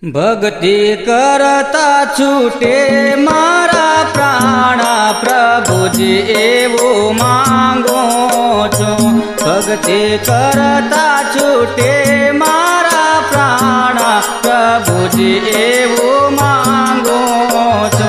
भक्ति करता छूटे मारा प्राणा प्रभुजी एवो मांगो छो। भक्ति करता छूटे मारा प्राणा प्रभुजी एवो मांगो छो।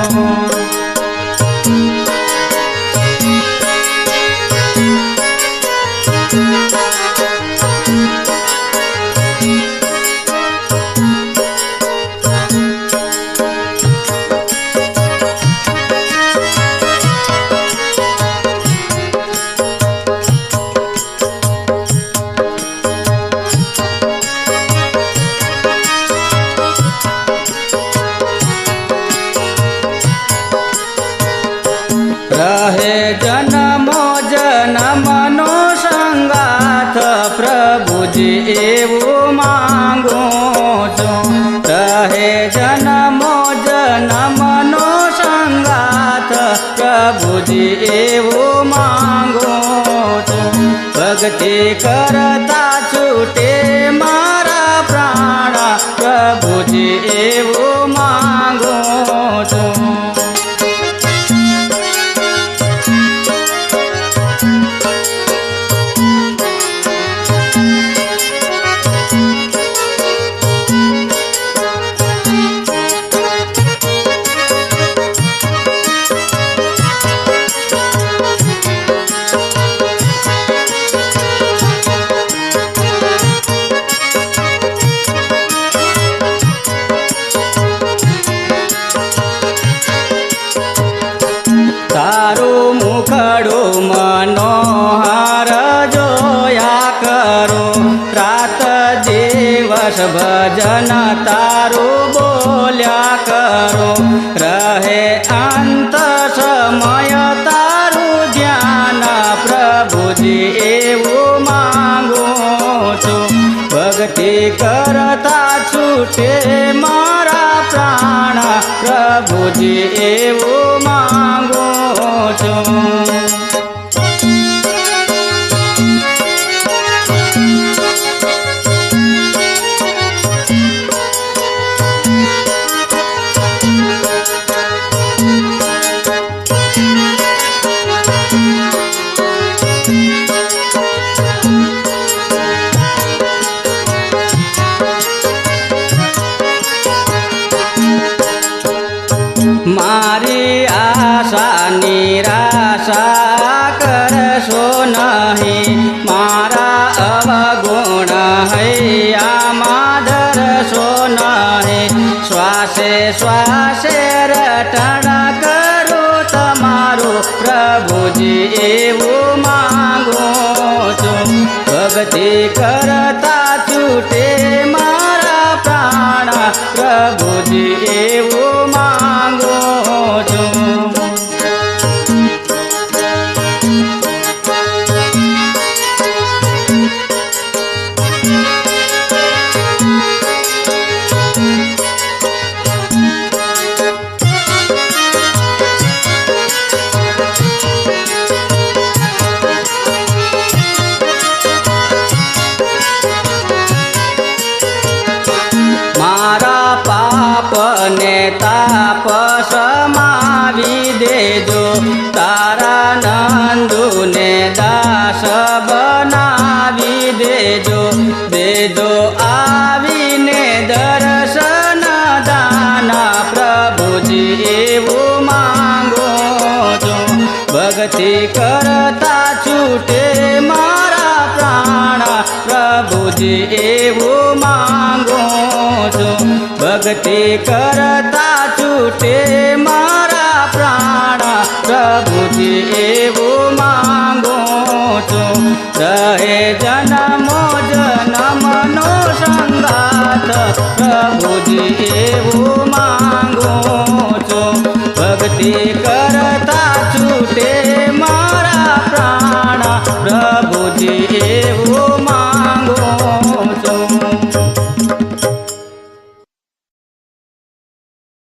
रहे जन्मो जन्मनो संगाथ प्रभुजी एवो मांगो छो। रहे जन्मो जन्मनो संगाथ प्रभुजी एवो मांगो छो। भक्ति करता छूटे मारा प्राणा प्रभुजी एवो मांगो छो। तारो मुखड़ो मनोहर जोया करो। रात दिवस भजन तारो बोल्या करो। रहे अंत समय तारो ध्यान प्रभुजी एवो मांगो छो। भक्ति करता छूटे मारा प्राण प्रभुजी एवो मांगो छो। मारी आशा निराशा करशो नहीं। मारा अवगुण हैया माधरशो नहीं। श्वासे श्वासे रटण करो तमारो प्रभुजी एवो मांगो छो। भक्ति करता छूटे मारा प्राण प्रभुजी एवो मांगो छो। मारा पाप ने ताप समावी देजो। तारा नंदू ने दास बनावी देजो। देजो आवी ने दर्शन दान प्रभुजी एवो मांगो छो। भक्ति करता छूटे मारा प्राण प्रभुजी एवो मांगो छो। भक्ति करता छूटे मारा प्राण प्रभुजी एवो मांगो छो। रहे जन्मो जन्मनो संगाथ प्रभुजी एवो मांगो छो। भक्ति कर